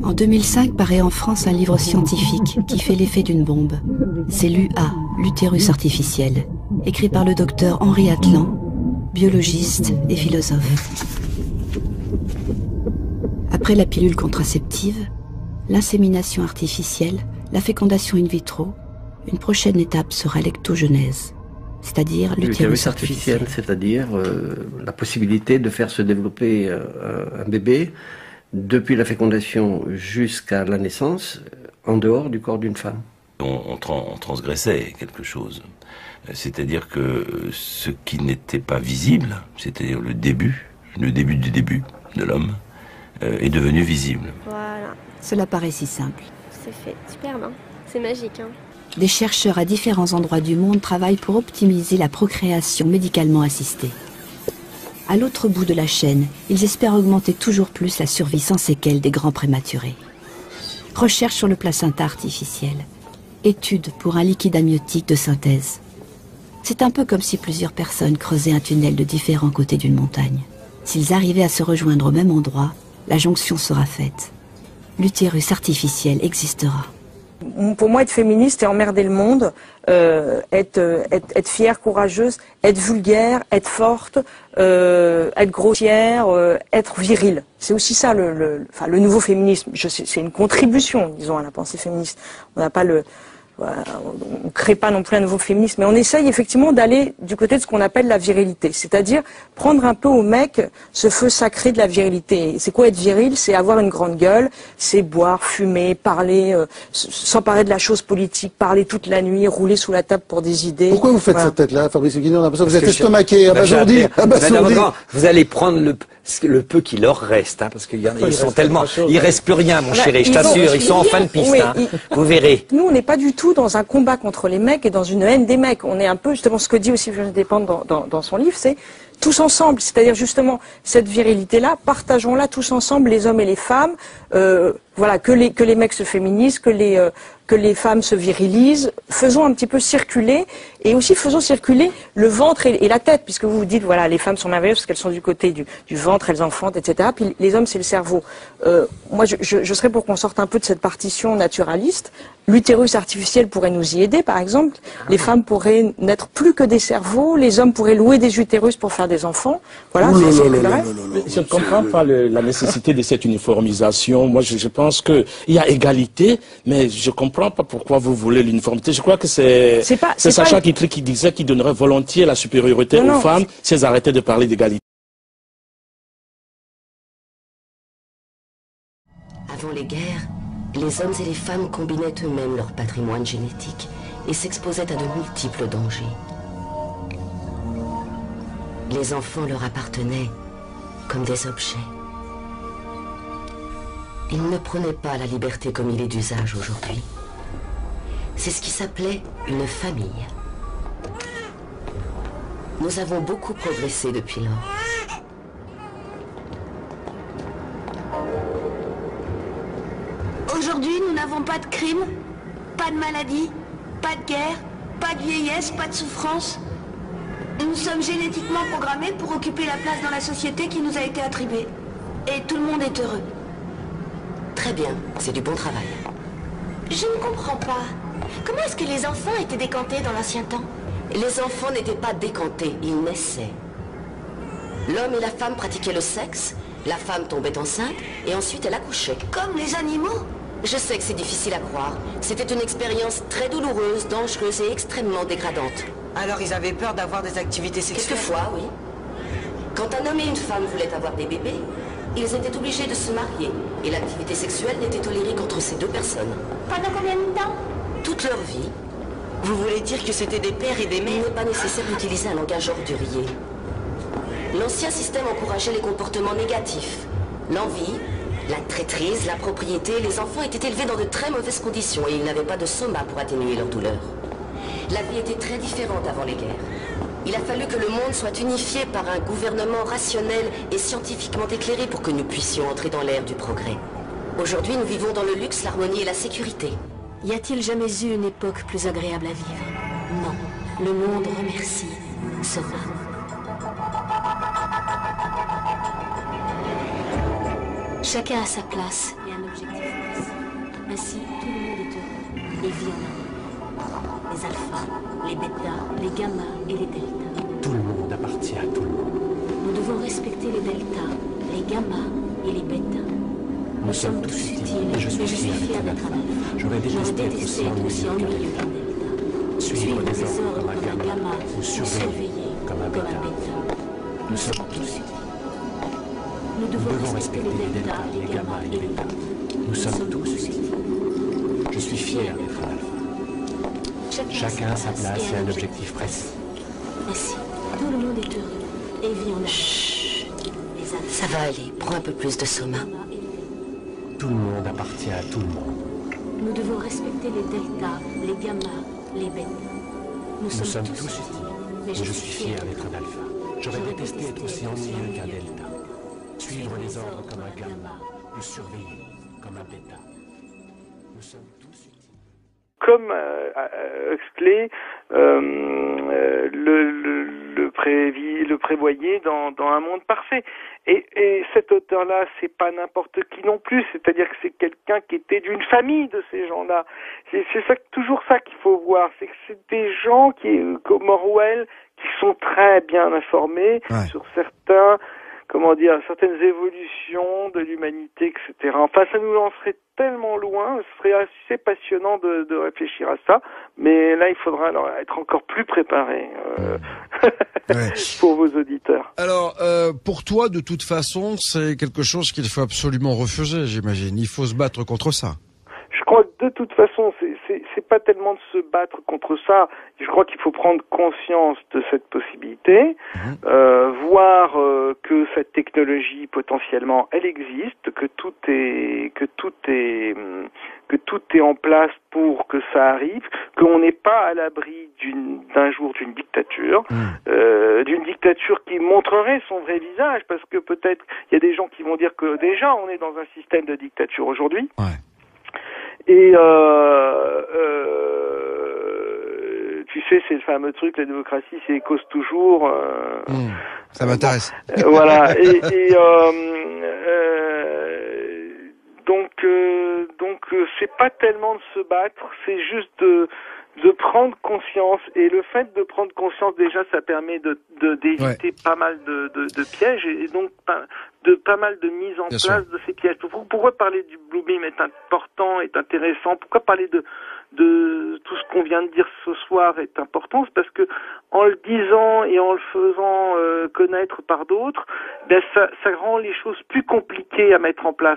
En 2005 paraît en France un livre scientifique qui fait l'effet d'une bombe. C'est l'UA, l'utérus artificiel, écrit par le docteur Henri Atlan, biologiste et philosophe. Après la pilule contraceptive, l'insémination artificielle, la fécondation in vitro, une prochaine étape sera l'ectogenèse, c'est-à-dire l'utérus artificiel. C'est-à-dire la possibilité de faire se développer un bébé depuis la fécondation jusqu'à la naissance, en dehors du corps d'une femme. On transgressait quelque chose. C'est-à-dire que ce qui n'était pas visible, c'est-à-dire le début du début de l'homme, est devenu visible. Voilà. Cela paraît si simple. C'est fait. Superbe, hein. C'est magique, hein. Des chercheurs à différents endroits du monde travaillent pour optimiser la procréation médicalement assistée. À l'autre bout de la chaîne, ils espèrent augmenter toujours plus la survie sans séquelles des grands prématurés. Recherche sur le placenta artificiel. Étude pour un liquide amniotique de synthèse. C'est un peu comme si plusieurs personnes creusaient un tunnel de différents côtés d'une montagne. S'ils arrivaient à se rejoindre au même endroit, la jonction sera faite. L'utérus artificiel existera. Pour moi, être féministe, c'est emmerder le monde, être fière, courageuse, être vulgaire, être forte, être grossière, être virile. C'est aussi ça le nouveau féminisme. C'est une contribution, disons, à la pensée féministe. On n'a pas on ne crée pas non plus un nouveau féminisme, mais on essaye effectivement d'aller du côté de ce qu'on appelle la virilité, c'est-à-dire prendre un peu au mec ce feu sacré de la virilité. C'est quoi être viril? C'est avoir une grande gueule, c'est boire, fumer, parler, s'emparer de la chose politique, parler toute la nuit, rouler sous la table pour des idées. Pourquoi vous faites cette tête-là, Fabrice Guignon? On a l'impression que vous êtes estomaqué, abasourdi. Vous allez prendre le peu qui leur reste, hein, parce qu'ils sont tellement... Il reste plus rien, mon chéri, je t'assure, ils sont en fin de piste, hein, vous verrez. Nous, on n'est pas du tout dans un combat contre les mecs et dans une haine des mecs. On est un peu, justement, ce que dit aussi Virginie Despentes dans son livre, c'est tous ensemble, c'est-à-dire justement cette virilité-là, partageons-la tous ensemble, les hommes et les femmes, voilà, que les mecs se féminisent, que les femmes se virilisent, faisons un petit peu circuler, et aussi faisons circuler le ventre et la tête, puisque vous vous dites, voilà, les femmes sont merveilleuses parce qu'elles sont du côté du ventre, elles enfantent, etc. Puis les hommes, c'est le cerveau. Moi, je serais pour qu'on sorte un peu de cette partition naturaliste. L'utérus artificiel pourrait nous y aider, par exemple. Les femmes pourraient n'être plus que des cerveaux, les hommes pourraient louer des utérus pour faire des enfants. Voilà, je ne comprends pas la nécessité de cette uniformisation. Moi, je pense qu'il y a égalité, mais je ne comprends pas pourquoi vous voulez l'uniformité. Je crois que c'est Sacha Guitry qui disait qu'il donnerait volontiers la supériorité aux femmes si elles arrêtaient de parler d'égalité. Avant les guerres, les hommes et les femmes combinaient eux-mêmes leur patrimoine génétique et s'exposaient à de multiples dangers. Les enfants leur appartenaient comme des objets. Ils ne prenaient pas la liberté comme il est d'usage aujourd'hui. C'est ce qui s'appelait une famille. Nous avons beaucoup progressé depuis lors. Aujourd'hui, nous n'avons pas de crime, pas de maladie, pas de guerre, pas de vieillesse, pas de souffrance. Nous sommes génétiquement programmés pour occuper la place dans la société qui nous a été attribuée. Et tout le monde est heureux. Très bien, c'est du bon travail. Je ne comprends pas. Comment est-ce que les enfants étaient décantés dans l'ancien temps? Les enfants n'étaient pas décantés, ils naissaient. L'homme et la femme pratiquaient le sexe, la femme tombait enceinte et ensuite elle accouchait. Comme les animaux? Je sais que c'est difficile à croire. C'était une expérience très douloureuse, dangereuse et extrêmement dégradante. Alors ils avaient peur d'avoir des activités sexuelles? Quelquefois, oui. Quand un homme et une femme voulaient avoir des bébés, ils étaient obligés de se marier. Et l'activité sexuelle n'était tolérée qu'entre ces deux personnes. Pendant combien de temps? Toute leur vie. Vous voulez dire que c'était des pères et des mères? Il n'est pas nécessaire d'utiliser un langage ordurier. L'ancien système encourageait les comportements négatifs. L'envie, la traîtrise, la propriété. Les enfants étaient élevés dans de très mauvaises conditions et ils n'avaient pas de soma pour atténuer leur douleur. La vie était très différente avant les guerres. Il a fallu que le monde soit unifié par un gouvernement rationnel et scientifiquement éclairé pour que nous puissions entrer dans l'ère du progrès. Aujourd'hui, nous vivons dans le luxe, l'harmonie et la sécurité. Y a-t-il jamais eu une époque plus agréable à vivre? Non. Le monde remercie Soma. Chacun a sa place et un objectif précis. Ainsi, tout le monde est heureux et vit en harmonie. Les alphas, les bêtas, les gammas et les deltas. Tout le monde appartient à tout le monde. Nous devons respecter les deltas, les gammas et les bêtas. Nous sommes tous utiles et je suis fier d'être un alpha. J'aurais détesté être aussi ennuyeux qu'un delta. Suivre les ordres comme un gamma ou surveiller comme un bêta. Nous sommes tous utiles. Nous devons respecter les deltas, les gammas et les bêtas. Nous sommes tous utiles. Je suis fier d'être un alpha. Chacun a sa place et un objectif précis. Ainsi, tout le monde est heureux et vit en harmonie. Ça va aller, prends un peu plus de soma. Tout le monde appartient à tout le monde. Nous devons respecter les deltas, les gammas, les bêtas. Nous sommes tous utiles, mais je suis fier d'être un alpha. J'aurais détesté être aussi ennuyeux qu'un delta. Suivre les ordres comme un gamma, ou surveiller comme un bêta. Nous sommes tous utiles. Comme Huxley le prévoyait dans Un monde parfait. Et cet auteur-là, c'est pas n'importe qui non plus, c'est-à-dire que c'est quelqu'un qui était d'une famille de ces gens-là. C'est ça, toujours ça qu'il faut voir, c'est que c'est des gens comme Orwell, qui sont très bien informés sur certaines évolutions de l'humanité, etc. Enfin, ça nous lancerait tellement loin, ce serait assez passionnant de réfléchir à ça, mais là, il faudra alors être encore plus préparé pour vos auditeurs. Alors, pour toi, de toute façon, c'est quelque chose qu'il faut absolument refuser, j'imagine. Il faut se battre contre ça. Je crois que de toute façon, c'est pas tellement de se battre contre ça. Je crois qu'il faut prendre conscience de cette possibilité, voir que cette technologie potentiellement elle existe, que tout est en place pour que ça arrive, qu'on n'est pas à l'abri d'un jour d'une dictature qui montrerait son vrai visage, parce que peut-être il y a des gens qui vont dire que déjà on est dans un système de dictature aujourd'hui. Et tu sais, c'est le fameux truc, la démocratie, c'est cause toujours. Ça m'intéresse. Voilà. Donc, c'est pas tellement de se battre, c'est juste de prendre conscience. Et le fait de prendre conscience, déjà, ça permet d'éviter pas mal de pièges et donc de pas mal de mise en place de ces pièges. Pourquoi parler du Blue Beam est important, est intéressant? Pourquoi parler de tout ce qu'on vient de dire ce soir est important? C'est parce que en le disant et en le faisant connaître par d'autres, ça rend les choses plus compliquées à mettre en place.